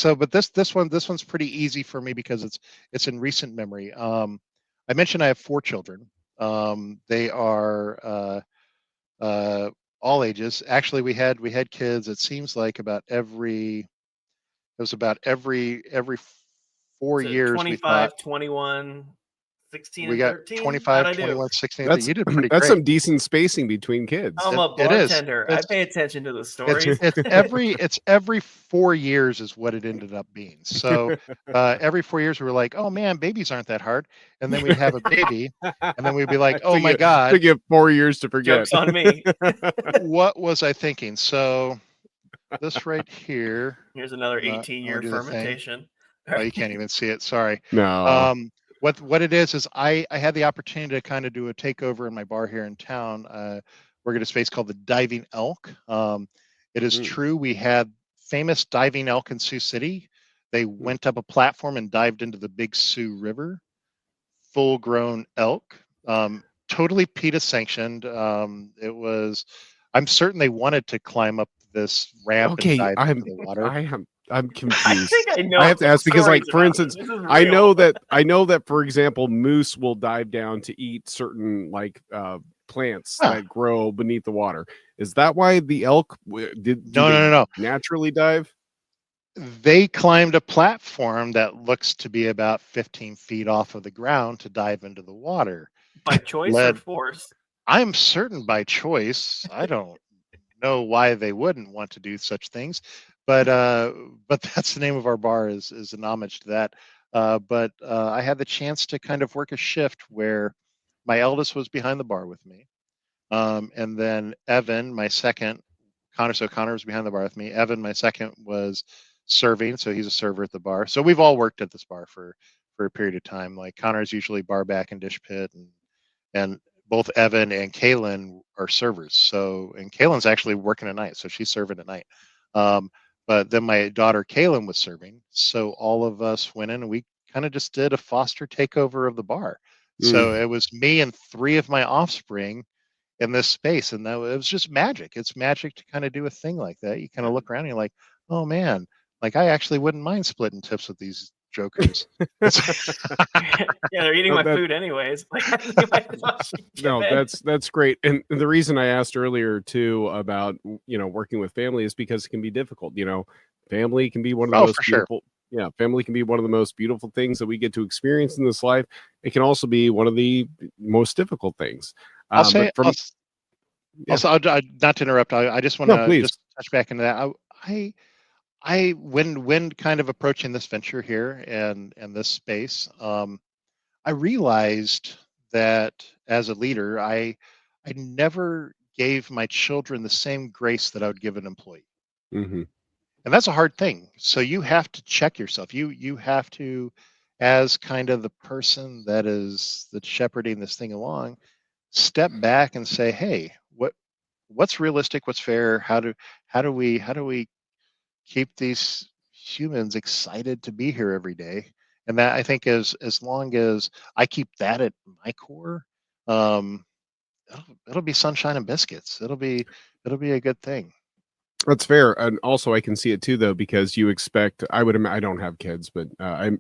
But this one's pretty easy for me because it's in recent memory. I mentioned I have 4 children. They are all ages. Actually, we had kids. It seems like about every 4 years. 25, 21, 16, we and got 13. 25, 21, 16. You did pretty that's great. some decent spacing between kids. I'm a bartender. I pay attention to the stories. It's every 4 years is what it ended up being. So every 4 years we were like, oh man, babies aren't that hard. And then we'd have a baby, and then we'd be like, oh my God. To give 4 years to forget. Joke's on me. What was I thinking? So this right here. Here's another 18-year fermentation. Oh, you can't even see it. Sorry. No. What it is I had the opportunity to kind of do a takeover in my bar here in town. We're at a space called the Diving Elk. It is true. We had famous diving elk in Sioux City. They went up a platform and dived into the Big Sioux River. Full-grown elk, totally PETA sanctioned. I'm certain they wanted to climb up this ramp and dive into the water. I'm confused. I think I know. I have to ask because, like, for stories instance, about I know that, for example, moose will dive down to eat certain plants that grow beneath the water. Is that why the elk did No. naturally dive? They climbed a platform that looks to be about 15 feet off of the ground to dive into the water. By choice or force? I'm certain by choice. I don't know why they wouldn't want to do such things, but that's the name of our bar is an homage to that. But I had the chance to kind of work a shift where my eldest was behind the bar with me, and then Evan, my second, Connor was behind the bar with me. Evan, my second, was serving, so he's a server at the bar. So we've all worked at this bar for a period of time. Like Connor's usually bar back and dish pit, and both Evan and Kaylin are servers. So, and Kaylin's actually working at night, so she's serving at night. But then my daughter Kaylin was serving, so all of us went in and we kind of just did a foster takeover of the bar. So it was me and 3 of my offspring in this space, and that it was just magic. It's magic to kind of do a thing like that. You kind of look around and you're like, oh man, like I actually wouldn't mind splitting tips with these jokers. Yeah, they're eating my food anyways. No, that's great. And the reason I asked earlier too about working with family is because it can be difficult. Family can be one of the most beautiful. Sure. Yeah, family can be one of the most beautiful things that we get to experience in this life. It can also be one of the most difficult things. I'll say, also, not to interrupt, I just want to just touch back into that. I when kind of approaching this venture here and this space, I realized that as a leader, I never gave my children the same grace that I would give an employee. Mm-hmm. And that's a hard thing. So you have to check yourself. You have to, as kind of the person that's shepherding this thing along, step back and say, hey, what's realistic, what's fair? How do we keep these humans excited to be here every day? And that, I think, as long as I keep that at my core, it'll be sunshine and biscuits. It'll be a good thing. That's fair. And also I can see it too, though, because you expect, I don't have kids, but I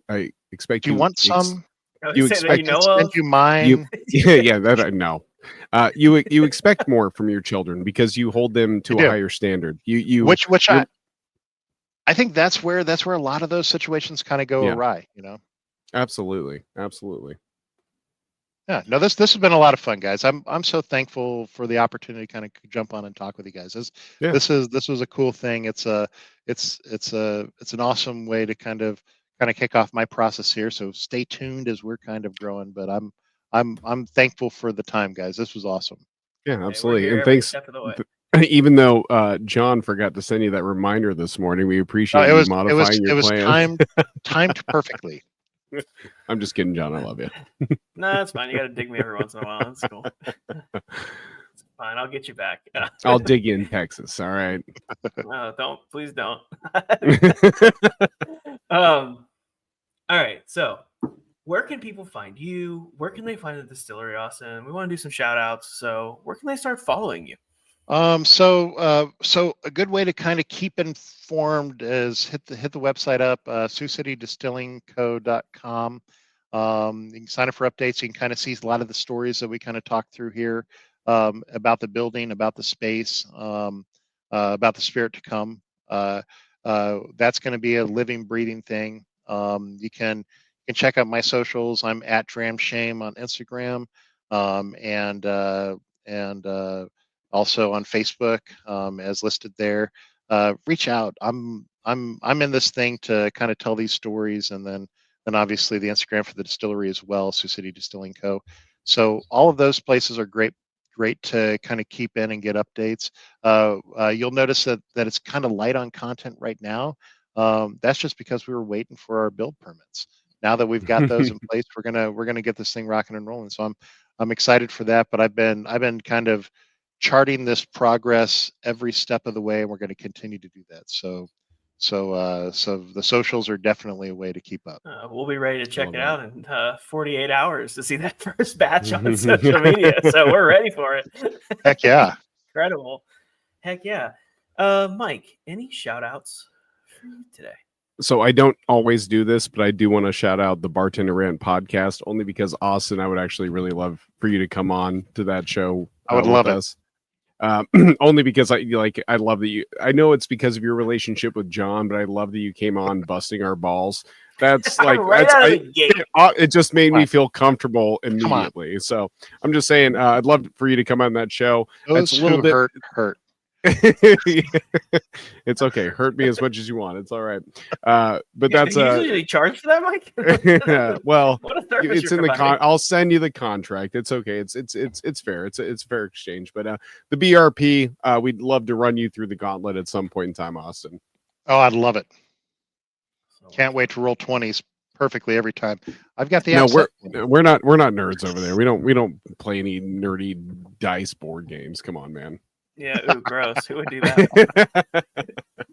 expect you want some. You expect you mine. Yeah, that I know. You expect more from your children because you hold them to a higher standard. Which I think that's where a lot of those situations kind of go awry. Absolutely. Yeah, no, this has been a lot of fun, guys. I'm so thankful for the opportunity to kind of jump on and talk with you guys. This was a cool thing. It's an awesome way to kind of kick off my process here. So stay tuned as we're kind of growing. But I'm thankful for the time, guys. This was awesome. Yeah, absolutely. And thanks. Even though John forgot to send you that reminder this morning, we appreciate you modifying your plan. It was timed perfectly. I'm just kidding, John. I love you. No, that's fine. You got to dig me every once in a while. That's cool. It's fine. I'll get you back. I'll dig you in Texas. All right. No, don't. Please don't. All right. So, where can people find you? Where can they find the distillery, Austin? We want to do some shout outs. So, where can they start following you? So a good way to kind of keep informed is hit the website up, SiouxCityDistillingCo.com. You can sign up for updates. You can kind of see a lot of the stories that we kind of talked through here, about the building, about the space, about the spirit to come. That's going to be a living, breathing thing. You can check out my socials. I'm at DramShame on Instagram, and also on Facebook, as listed there. Reach out. I'm in this thing to kind of tell these stories, and then obviously the Instagram for the distillery as well, Sioux City Distilling Co. So all of those places are great to kind of keep in and get updates. You'll notice that it's kind of light on content right now. That's just because we were waiting for our build permits. Now that we've got those in place, we're gonna get this thing rocking and rolling. So I'm excited for that. But I've been kind of charting this progress every step of the way, and we're going to continue to do that. So the socials are definitely a way to keep up. We'll be ready to check it out in 48 hours to see that first batch on social media. So we're ready for it. Heck yeah. Incredible. Heck yeah. Mike, any shout outs for you today? So I don't always do this, but I do want to shout out the Bartender Rant podcast, only because Austin, I would actually really love for you to come on to that show. I would love it. Only because I love that I know it's because of your relationship with John, but I love that you came on busting our balls. That's like, it just made me feel comfortable immediately. So I'm just saying, I'd love for you to come on that show. Those it's a little bit hurt. It's okay. Hurt me as much as you want. It's all right. But Yeah, that's do you usually charge for that, Mike? well, What a service it's you're in the providing. I'll send you the contract. It's okay. It's fair. It's fair exchange. But the BRP, we'd love to run you through the gauntlet at some point in time, Austin. Oh, I'd love it. So Can't wait to roll 20s perfectly every time. I've got the No, app set. we're not nerds over there. We don't play any nerdy dice board games. Come on, man. Yeah, ooh, gross. Who would do that?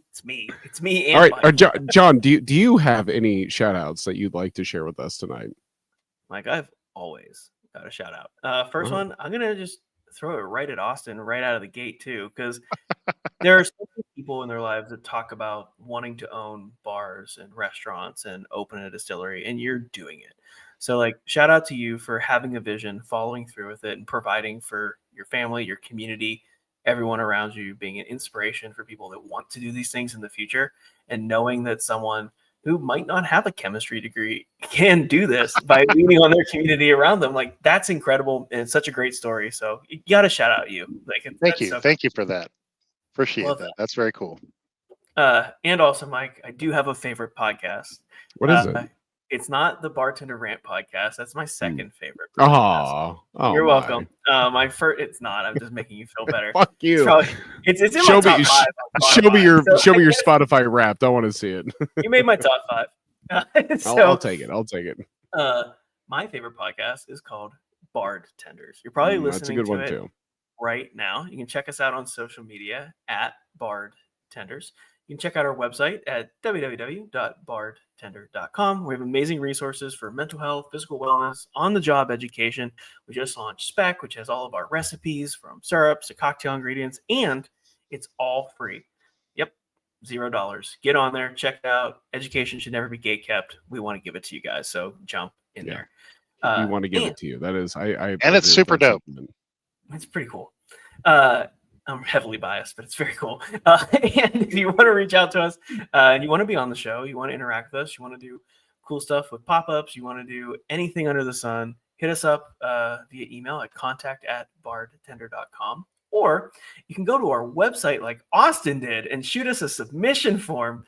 It's me. It's me and All right, Mike. John, do you have any shout outs that you'd like to share with us tonight? Mike, I've always got a shout out. First one, I'm gonna just throw it right at Austin right out of the gate too, because there are so many people in their lives that talk about wanting to own bars and restaurants and open a distillery, and you're doing it. So, like, shout out to you for having a vision, following through with it, and providing for your family, your community, everyone around you, being an inspiration for people that want to do these things in the future, and knowing that someone who might not have a chemistry degree can do this by leaning on their community around them. Like, that's incredible, and it's such a great story. So you gotta shout out you. Like, Thank you. Thank you for that. Appreciate Love that. That's very cool. And also, Mike, I do have a favorite podcast. What is it? It's not the Bartender Rant podcast. That's my second favorite podcast. Oh, You're welcome. My first, it's not. I'm just making you feel better. Fuck you. It's in my top five. Show me your Spotify Wrapped. I want to see it. You made my top five. I'll take it. I'll take it. My favorite podcast is called Bardtenders. You're probably listening that's a good to one it too. right now. You can check us out on social media at Bardtenders. You can check out our website at www.bardtender.com. We have amazing resources for mental health, physical wellness, on-the-job education. We just launched Spec, which has all of our recipes from syrups to cocktail ingredients, and it's all free. Yep, $0. Get on there, check it out. Education should never be gatekept. We want to give it to you guys, so jump in there. We want to give it to you. That is, and it's super dope. It's pretty cool. I'm heavily biased, but it's very cool. And if you want to reach out to us, and you want to be on the show, you want to interact with us, you want to do cool stuff with pop-ups, you want to do anything under the sun, hit us up via email at contact@bardtender.com. Or you can go to our website like Austin did and shoot us a submission form,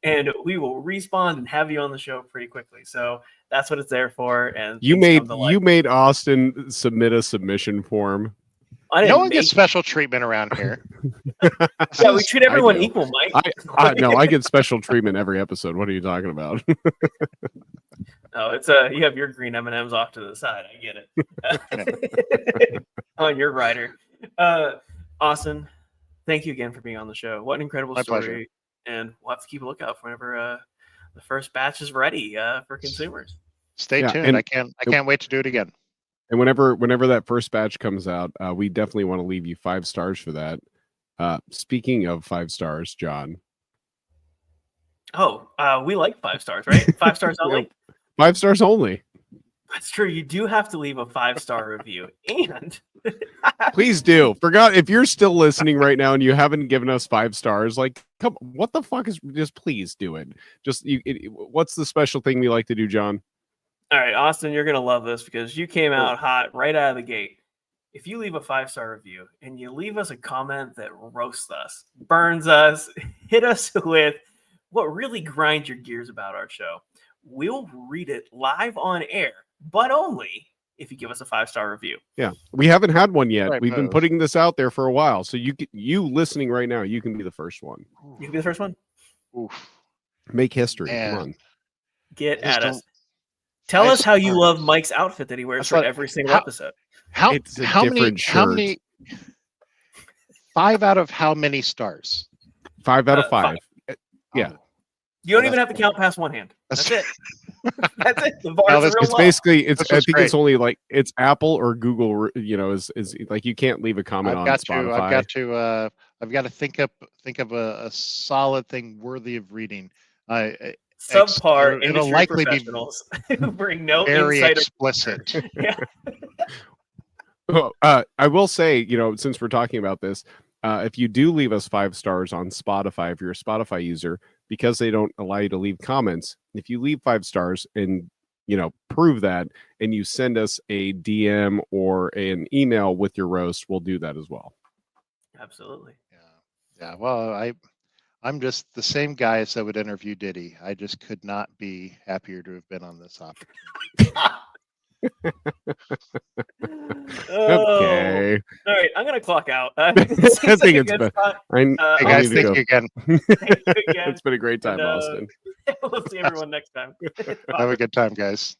and we will respond and have you on the show pretty quickly. So that's what it's there for. And you made Austin submit a submission form. No one gets special treatment around here. Yeah, we treat everyone equal, Mike. No, I get special treatment every episode. What are you talking about? No, it's you have your green M&Ms off to the side. I get it. On your rider. Austin, thank you again for being on the show. What an incredible story. Pleasure. And we'll have to keep a lookout for whenever the first batch is ready for consumers. Stay tuned. I can't wait to do it again. And whenever that first batch comes out, we definitely want to leave you 5 stars for that. Speaking of 5 stars, John. Oh, we like 5 stars, right? 5 stars only. 5 stars only. That's true. You do have to leave a 5-star review, and please do. Forgot if you're still listening right now and you haven't given us 5 stars, like, come, what the fuck is? Just please do it. Just what's the special thing we like to do, John? All right, Austin, you're going to love this because you came out hot right out of the gate. If you leave a 5-star review and you leave us a comment that roasts us, burns us, hit us with what really grinds your gears about our show, we'll read it live on air, but only if you give us a 5-star review. Yeah, we haven't had one yet. Right, We've been putting this out there for a while. So you listening right now, you can be the first one. You can be the first one? Oof. Make history. Man. Come on. Get at us. Tell us how you love Mike's outfit that he wears for every single episode. How many 5 out of how many stars? 5 out of 5. 5. Yeah. You don't even have to count past one hand. That's it. That's it. The bar is real it's low. basically I think great. it's only like it's Apple or Google. Is like you can't leave a comment on Spotify. I've got to think of a solid thing worthy of reading. Subpar it'll industry likely professionals who bring no very insight explicit. Yeah. Well, I will say, since we're talking about this, if you do leave us 5 stars on Spotify, if you're a Spotify user, because they don't allow you to leave comments, if you leave 5 stars and prove that, and you send us a DM or an email with your roast, we'll do that as well. Absolutely. Yeah, well, I'm just the same guy as that would interview Diddy. I just could not be happier to have been on this opportunity. Okay. All right, I'm gonna clock out. I This seems think like a it's good been. spot. Hey I guys, need to thank go. you again. Thank you again. It's been a great time, And, Austin. We'll see everyone next time. Have a good time, guys.